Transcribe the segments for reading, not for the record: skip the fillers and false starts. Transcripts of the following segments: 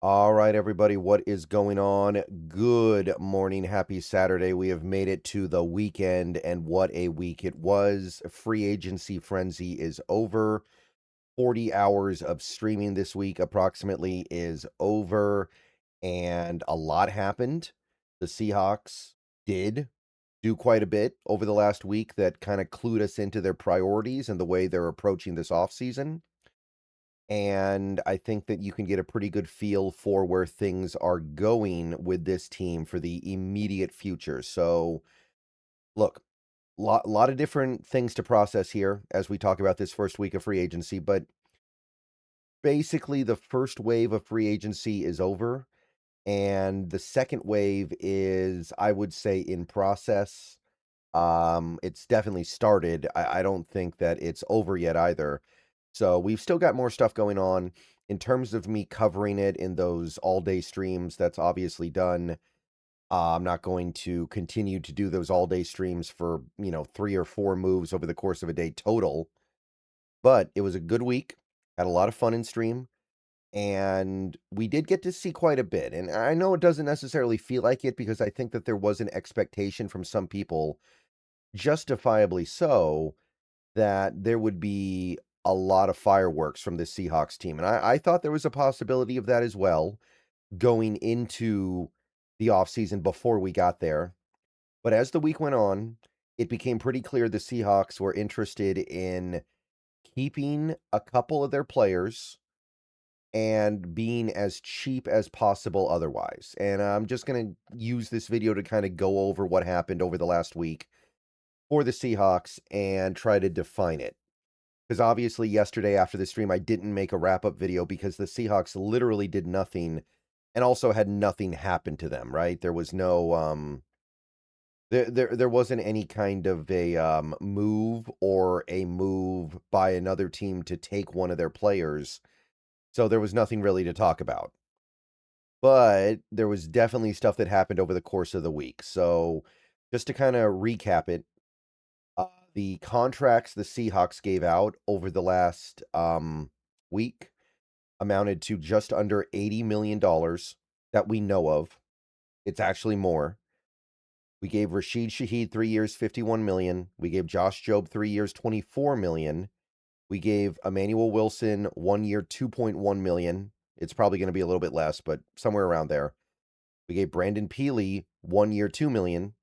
All right, everybody, what is going on? Good morning. Happy Saturday. We have made it to the weekend, and what a week it was. Free agency frenzy is over. 40 hours of streaming this week, approximately, is over, and a lot happened. The Seahawks did do quite a bit over the last week that kind of clued us into their priorities and the way they're approaching this offseason. And I think that you can get a pretty good feel for where things are going with this team for the immediate future. So, look, lot of different things to process here as we talk about this first week of free agency, but basically the first wave of free agency is over and the second wave is, I would say, in process. It's definitely started. I don't think that it's over yet either. So we've still got more stuff going on. In terms of me covering it in those all-day streams, that's obviously done. I'm not going to continue to do those all-day streams for, 3 or 4 moves over the course of a day total. But it was a good week. Had a lot of fun in stream, and we did get to see quite a bit. And I know it doesn't necessarily feel like it because I think that there was an expectation from some people, justifiably so, that there would be a lot of fireworks from the Seahawks team, and I thought there was a possibility of that as well going into the offseason before we got there. But as the week went on, it became pretty clear the Seahawks were interested in keeping a couple of their players and being as cheap as possible otherwise. And I'm just going to use this video to kind of go over what happened over the last week for the Seahawks and try to define it. Because obviously yesterday after the stream, I didn't make a wrap-up video because the Seahawks literally did nothing and also had nothing happen to them, right? There was no there wasn't any kind of a move or a move by another team to take one of their players. So there was nothing really to talk about. But there was definitely stuff that happened over the course of the week. So just to kind of recap it, the contracts the Seahawks gave out over the last week amounted to just under $80 million that we know of. It's actually more. We gave Rashid Shaheed 3 years, $51 million. We gave Josh Jobe 3 years, $24 million. We gave Emmanuel Wilson 1 year, $2.1 million. It's probably going to be a little bit less, but somewhere around there. We gave Brandon Peely 1 year, $2 million.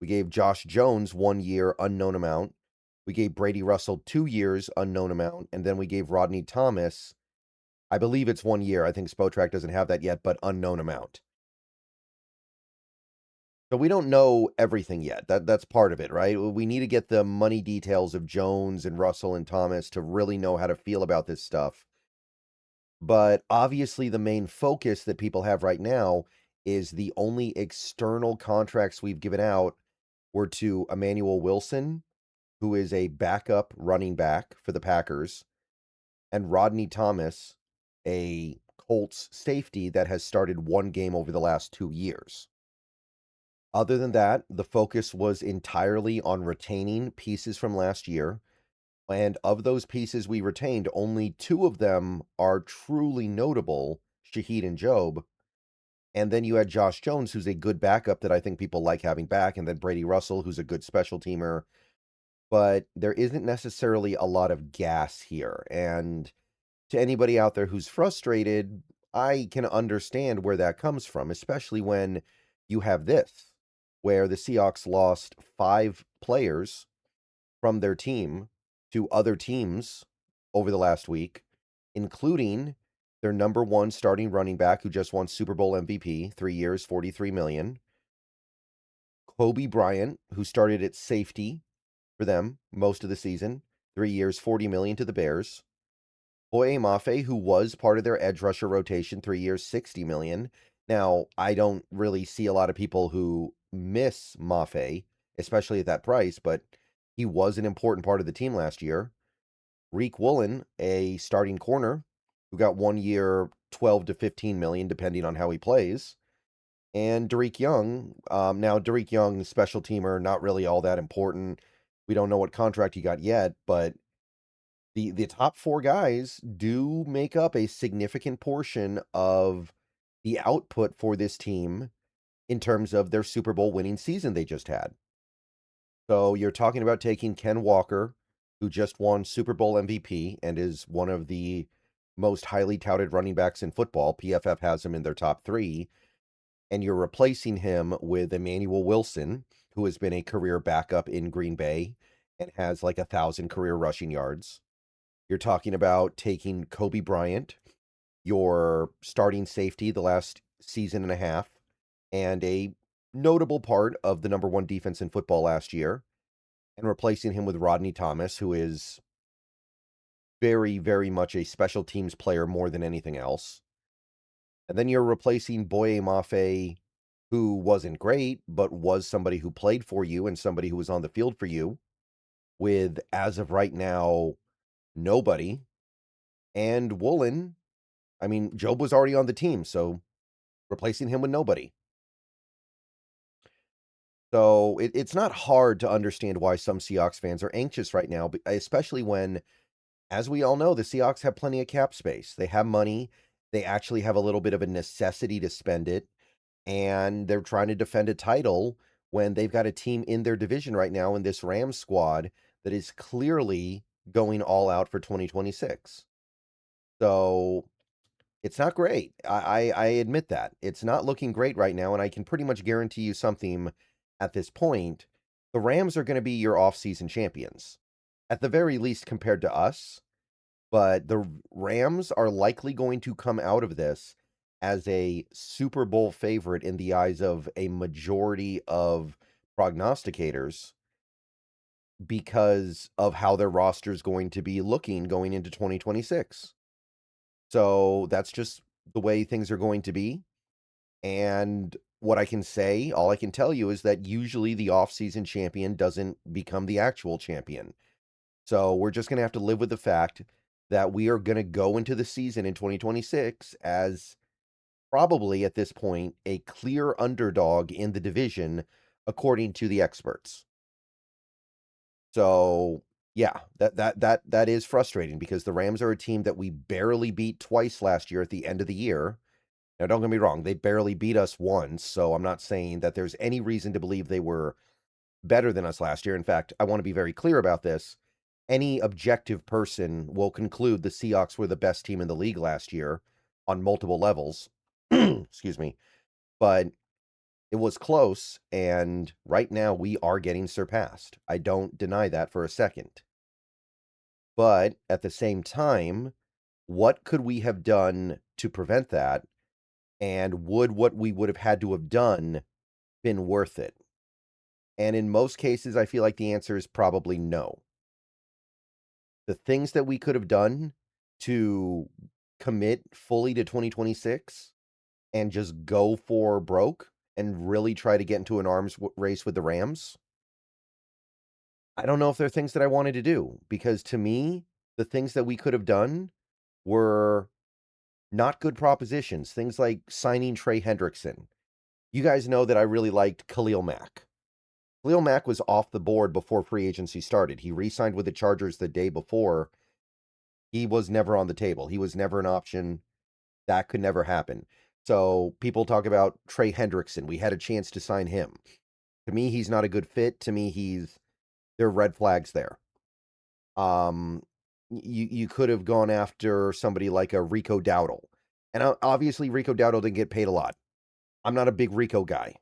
We gave Josh Jones 1 year, unknown amount. We gave Brady Russell 2 years, unknown amount. And then we gave Rodney Thomas, I believe it's 1 year. I think Spotrac doesn't have that yet, but unknown amount. So we don't know everything yet. That's part of it, right? We need to get the money details of Jones and Russell and Thomas to really know how to feel about this stuff. But obviously the main focus that people have right now is the only external contracts we've given out were to Emmanuel Wilson, who is a backup running back for the Packers, and Rodney Thomas, a Colts safety that has started 1 game over the last 2 years. Other than that, the focus was entirely on retaining pieces from last year. And of those pieces we retained, only 2 of them are truly notable, Shaheed and Jobe. And then you had Josh Jones, who's a good backup that I think people like having back, and then Brady Russell, who's a good special teamer. But there isn't necessarily a lot of gas here. And to anybody out there who's frustrated, I can understand where that comes from, especially when you have this, where the Seahawks lost 5 players from their team to other teams over the last week, including their number 1 starting running back who just won Super Bowl MVP, 3 years, $43 million. Kobe Bryant, who started at safety for them most of the season, 3 years, $40 million to the Bears. Boye Mafe, who was part of their edge rusher rotation, 3 years, $60 million. Now, I don't really see a lot of people who miss Mafe, especially at that price, but he was an important part of the team last year. Reek Woolen, a starting corner, who got 1 year, 12 to 15 million, depending on how he plays. And Derek Young, now Derek Young, special teamer, not really all that important. We don't know what contract he got yet, but The top 4 guys do make up a significant portion of the output for this team in terms of their Super Bowl winning season they just had. So you're talking about taking Ken Walker, who just won Super Bowl MVP and is one of the most highly touted running backs in football. PFF has him in their top 3, and you're replacing him with Emmanuel Wilson, who has been a career backup in Green Bay and has like 1,000 career rushing yards. You're talking about taking Kobe Bryant, your starting safety the last season and a half, and a notable part of the number 1 defense in football last year, and replacing him with Rodney Thomas, who is very, very much a special teams player more than anything else. And then you're replacing Boye Mafe, who wasn't great, but was somebody who played for you and somebody who was on the field for you, with, as of right now, nobody. And Woolen, I mean, Job was already on the team, so replacing him with nobody. So it's not hard to understand why some Seahawks fans are anxious right now, especially when, as we all know, the Seahawks have plenty of cap space. They have money. They actually have a little bit of a necessity to spend it, and they're trying to defend a title when they've got a team in their division right now in this Rams squad that is clearly going all out for 2026. So it's not great. I admit that. It's not looking great right now, and I can pretty much guarantee you something at this point. The Rams are going to be your offseason champions, at the very least compared to us. But the Rams are likely going to come out of this as a Super Bowl favorite in the eyes of a majority of prognosticators because of how their roster is going to be looking going into 2026. So that's just the way things are going to be. And what I can say, all I can tell you is that usually the offseason champion doesn't become the actual champion. So we're just going to have to live with the fact that we are going to go into the season in 2026 as probably at this point a clear underdog in the division, according to the experts. So yeah, that is frustrating because the Rams are a team that we barely beat twice last year at the end of the year. Now, don't get me wrong, they barely beat us once, so I'm not saying that there's any reason to believe they were better than us last year. In fact, I want to be very clear about this. Any objective person will conclude the Seahawks were the best team in the league last year on multiple levels. Excuse me. But it was close, and right now we are getting surpassed. I don't deny that for a second. But at the same time, what could we have done to prevent that? And would what we would have had to have done been worth it? And in most cases, I feel like the answer is probably no. The things that we could have done to commit fully to 2026 and just go for broke and really try to get into an arms race with the Rams, I don't know if they're things that I wanted to do, because to me, the things that we could have done were not good propositions. Things like signing Trey Hendrickson. You guys know that I really liked Khalil Mack. Khalil Mack was off the board before free agency started. He re-signed with the Chargers the day before. He was never on the table. He was never an option. That could never happen. So people talk about Trey Hendrickson. We had a chance to sign him. To me, he's not a good fit. To me, there are red flags there. You could have gone after somebody like a Rico Dowdle. And obviously Rico Dowdle didn't get paid a lot. I'm not a big Rico guy.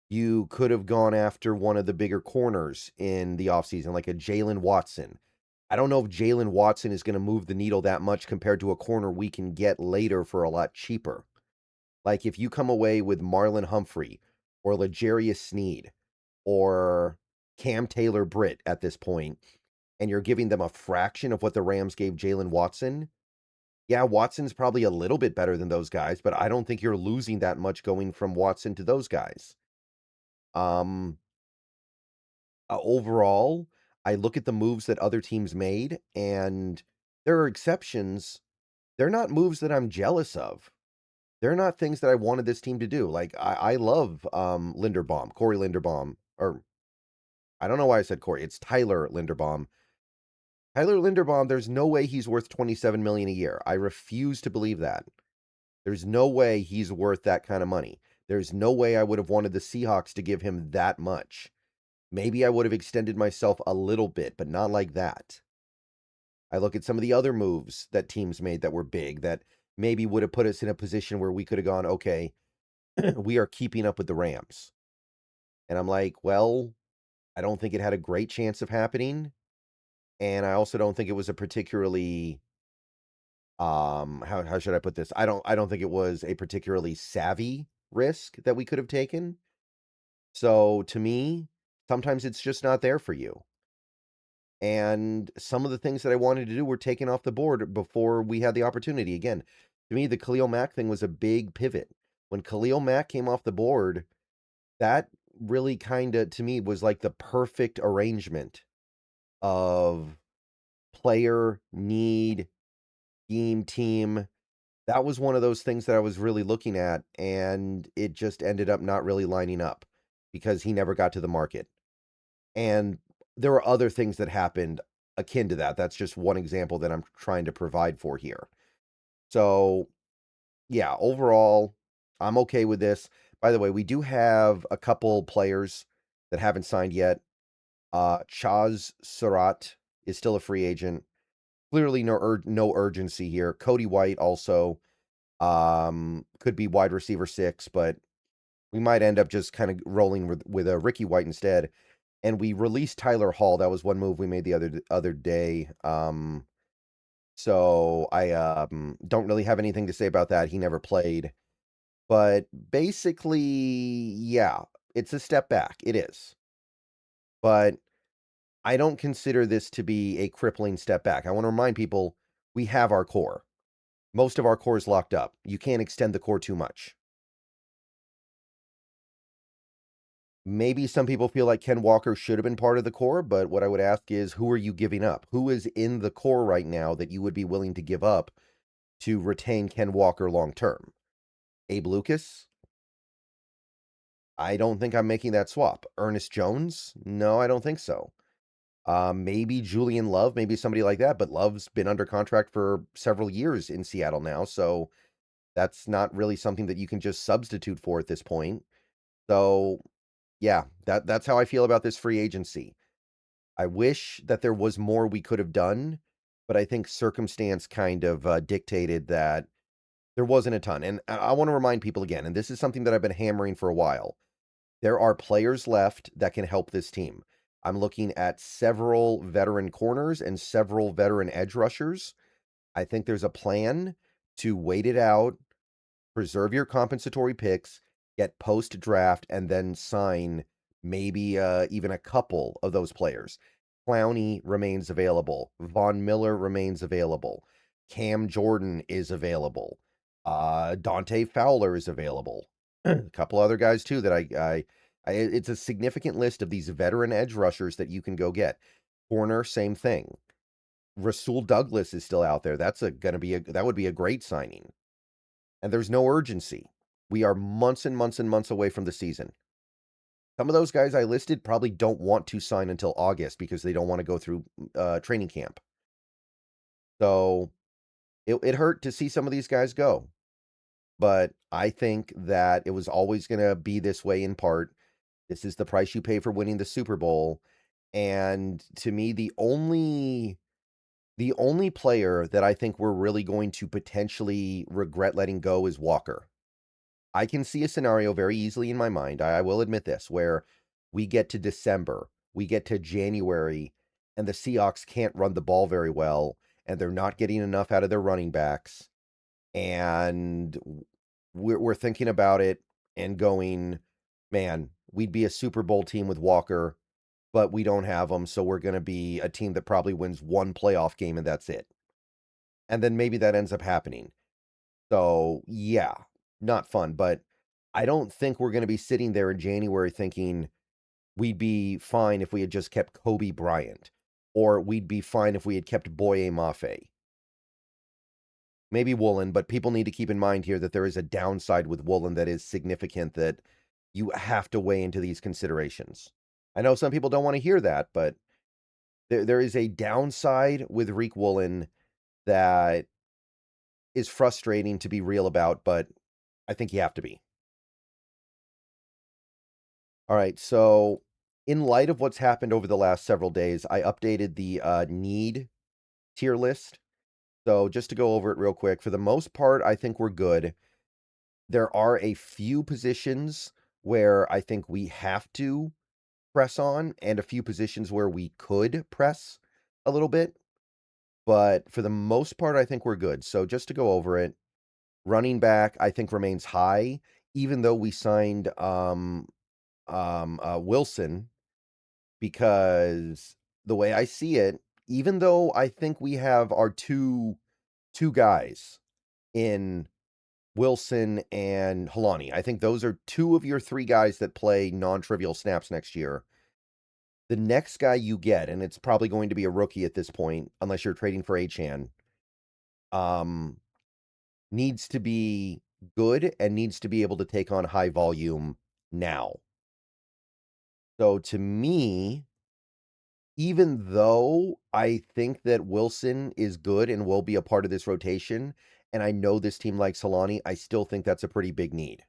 You could have gone after one of the bigger corners in the offseason, like a Jalen Watson. I don't know if Jalen Watson is going to move the needle that much compared to a corner we can get later for a lot cheaper. Like if you come away with Marlon Humphrey or L'Jarius Sneed or Cam Taylor-Britt at this point, and you're giving them a fraction of what the Rams gave Jalen Watson, yeah, Watson's probably a little bit better than those guys, but I don't think you're losing that much going from Watson to those guys. Um, Overall, I look at the moves that other teams made, and there are exceptions. They're not moves that I'm jealous of. They're not things that I wanted this team to do. Like I love Linderbaum, Corey Linderbaum, or I don't know why I said Corey. It's Tyler Linderbaum. Tyler Linderbaum, there's no way he's worth 27 million a year. I refuse to believe that. There's no way he's worth that kind of money. There's no way I would have wanted the Seahawks to give him that much. Maybe I would have extended myself a little bit, but not like that. I look at some of the other moves that teams made that were big that maybe would have put us in a position where we could have gone, okay, we are keeping up with the Rams. And I'm like, well, I don't think it had a great chance of happening. And I also don't think it was a particularly how should I put this? I don't think it was a particularly savvy risk that we could have taken. So to me, sometimes it's just not there for you. And some of the things that I wanted to do were taken off the board before we had the opportunity. Again, to me, the Khalil Mack thing was a big pivot. When Khalil Mack came off the board, that really kind of, to me, was like the perfect arrangement of player, need, scheme, team. That was one of those things that I was really looking at, and it just ended up not really lining up because he never got to the market. And there were other things that happened akin to that. That's just one example that I'm trying to provide for here. So, yeah, overall, I'm okay with this. By the way, we do have a couple players that haven't signed yet. Chaz Surratt is still a free agent. Clearly, no urgency here. Cody White also could be wide receiver 6, but we might end up just kind of rolling with a Ricky White instead. And we released Tyler Hall. That was one move we made the other day. So I don't really have anything to say about that. He never played. But basically, yeah, it's a step back. It is. But I don't consider this to be a crippling step back. I want to remind people we have our core. Most of our core is locked up. You can't extend the core too much. Maybe some people feel like Ken Walker should have been part of the core, but what I would ask is, who are you giving up? Who is in the core right now that you would be willing to give up to retain Ken Walker long term? Abe Lucas? I don't think I'm making that swap. Ernest Jones? No, I don't think so. Maybe Julian Love, maybe somebody like that, but Love's been under contract for several years in Seattle now, so that's not really something that you can just substitute for at this point. So, yeah, that's how I feel about this free agency. I wish that there was more we could have done, but I think circumstance kind of dictated that there wasn't a ton. And I want to remind people again, and this is something that I've been hammering for a while. There are players left that can help this team. I'm looking at several veteran corners and several veteran edge rushers. I think there's a plan to wait it out, preserve your compensatory picks, get post draft, and then sign maybe even a couple of those players. Clowney remains available. Von Miller remains available. Cam Jordan is available. Dante Fowler is available. A couple other guys too that it's a significant list of these veteran edge rushers that you can go get. Corner, same thing. Rasul Douglas is still out there. That would be a great signing. And there's no urgency. We are months and months and months away from the season. Some of those guys I listed probably don't want to sign until August because they don't want to go through training camp. So it hurt to see some of these guys go. But I think that it was always going to be this way in part. This is the price you pay for winning the Super Bowl. And to me, the only player that I think we're really going to potentially regret letting go is Walker. I can see a scenario very easily in my mind, I will admit this, where we get to December, we get to January, and the Seahawks can't run the ball very well, and they're not getting enough out of their running backs, and we're thinking about it and going, man, we'd be a Super Bowl team with Walker, but we don't have him, so we're going to be a team that probably wins one playoff game, and that's it. And then maybe that ends up happening. So, yeah, not fun, but I don't think we're gonna be sitting there in January thinking we'd be fine if we had just kept Kobe Bryant, or we'd be fine if we had kept Boye Mafe. Maybe Woolen, but people need to keep in mind here that there is a downside with Woolen that is significant that you have to weigh into these considerations. I know some people don't want to hear that, but there is a downside with Reek Woolen that is frustrating to be real about, but I think you have to be. All right, so in light of what's happened over the last several days, I updated the need tier list. So just to go over it real quick, for the most part, I think we're good. There are a few positions where I think we have to press on, and a few positions where we could press a little bit. But for the most part, I think we're good. So just to go over it, running back, I think remains high, even though we signed Wilson, because the way I see it, even though I think we have our two guys in Wilson and Helani, I think those are two of your three guys that play non-trivial snaps next year. The next guy you get, and it's probably going to be a rookie at this point, unless you're trading for Achan, um, needs to be good and needs to be able to take on high volume now. So to me, even though I think that Wilson is good and will be a part of this rotation, and I know this team likes Helani, I still think that's a pretty big need.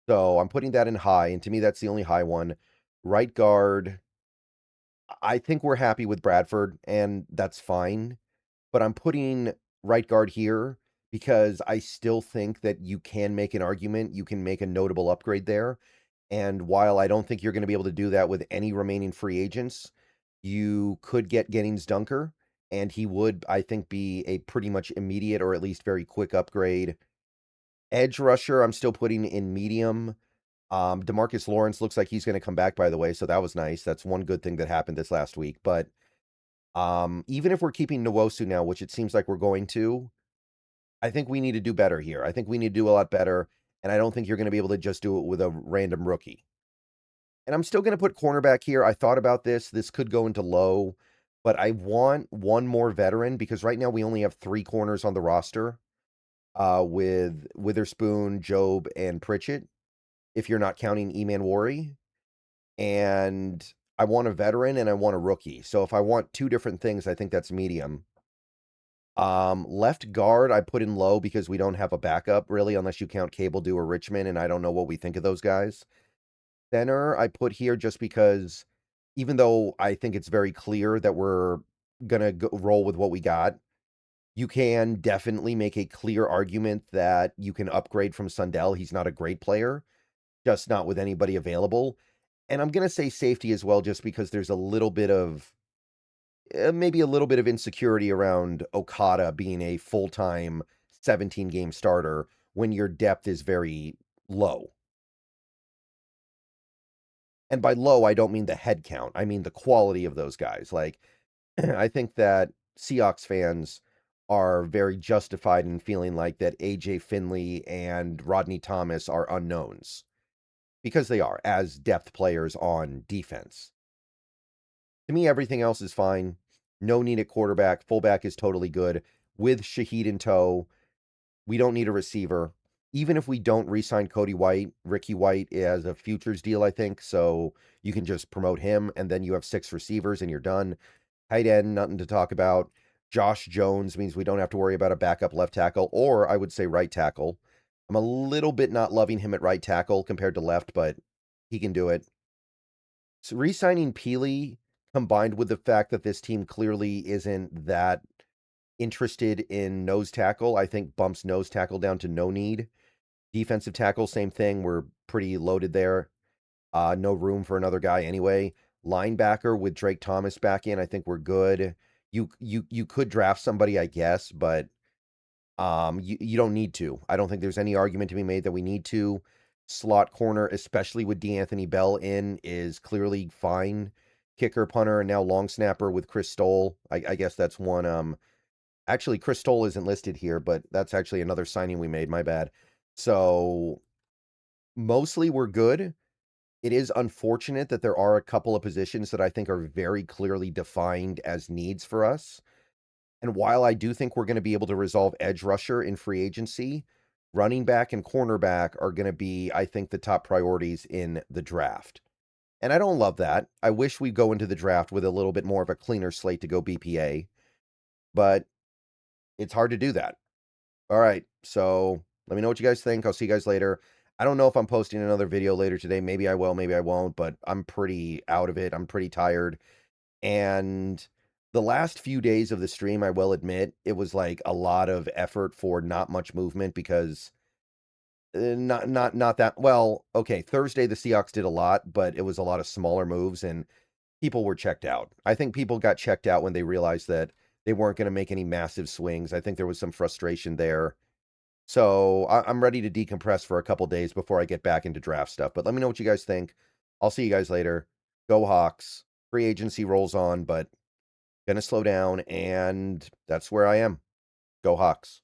So I'm putting that in high, and to me, that's the only high one. Right guard, I think we're happy with Bradford, and that's fine. But I'm putting right guard here because I still think that you can make an argument. You can make a notable upgrade there. And while I don't think you're going to be able to do that with any remaining free agents, you could get Gettings Dunker, and he would, I think, be a pretty much immediate or at least very quick upgrade. Edge rusher, I'm still putting in medium. Demarcus Lawrence looks like he's going to come back, by the way, so that was nice. That's one good thing that happened this last week. But even if we're keeping Nwosu now, which it seems like we're going to, I think we need to do better here. I think we need to do a lot better, and I don't think you're going to be able to just do it with a random rookie. And I'm still going to put cornerback here. I thought about this. This could go into low, but I want one more veteran because right now we only have three corners on the roster with Witherspoon, Job, and Pritchett, if you're not counting Eman Wari. And I want a veteran and I want a rookie. So if I want two different things, I think that's medium. Left guard, I put in low because we don't have a backup really, unless you count Cable Do or Richmond, and I don't know what we think of those guys. Center, I put here just because even though I think it's very clear that we're gonna roll with what we got, you can definitely make a clear argument that you can upgrade from Sundell. He's not a great player, just not with anybody available. And I'm gonna say safety as well, just because there's a little bit of maybe a little bit of insecurity around Okada being a full-time 17-game starter when your depth is very low. And by low, I don't mean the head count. I mean the quality of those guys. Like, I think that Seahawks fans are very justified in feeling like that AJ Finley and Rodney Thomas are unknowns because they are as depth players on defense. To me, everything else is fine. No need at quarterback. Fullback is totally good. With Shaheed in tow, we don't need a receiver. Even if we don't re-sign Cody White, Ricky White as a futures deal, I think. So you can just promote him, and then you have 6 receivers, and you're done. Tight end, nothing to talk about. Josh Jones means we don't have to worry about a backup left tackle, or I would say right tackle. I'm a little bit not loving him at right tackle compared to left, but he can do it. So re-signing Peely, combined with the fact that this team clearly isn't that interested in nose tackle, I think bumps nose tackle down to no need. Defensive tackle, same thing. We're pretty loaded there. No room for another guy anyway. Linebacker with Drake Thomas back in, I think we're good. You could draft somebody, I guess, but you don't need to. I don't think there's any argument to be made that we need to. Slot corner, especially with D'Anthony Bell in, is clearly fine. Kicker, punter, and now long snapper with Chris Stoll. I guess that's one. Actually, Chris Stoll isn't listed here, but that's actually another signing we made. My bad. So mostly we're good. It is unfortunate that there are a couple of positions that I think are very clearly defined as needs for us. And while I do think we're going to be able to resolve edge rusher in free agency, running back and cornerback are going to be, I think, the top priorities in the draft. and I don't love that. I wish we'd go into the draft with a little bit more of a cleaner slate to go BPA, but it's hard to do that. All right, so let me know what you guys think. I'll see you guys later. I don't know if I'm posting another video later today. Maybe I will, maybe I won't, but I'm pretty out of it. I'm pretty tired. And the last few days of the stream, I will admit, it was like a lot of effort for not much movement because not that well. Okay, Thursday the Seahawks did a lot, but it was a lot of smaller moves and people were checked out. I think people got checked out when they realized that they weren't going to make any massive swings. I think there was some frustration there. So I'm ready to decompress for a couple days before I get back into draft stuff. But let me know what you guys think. I'll see you guys later. Go Hawks. Free agency rolls on, but gonna slow down, and that's where I am. Go Hawks.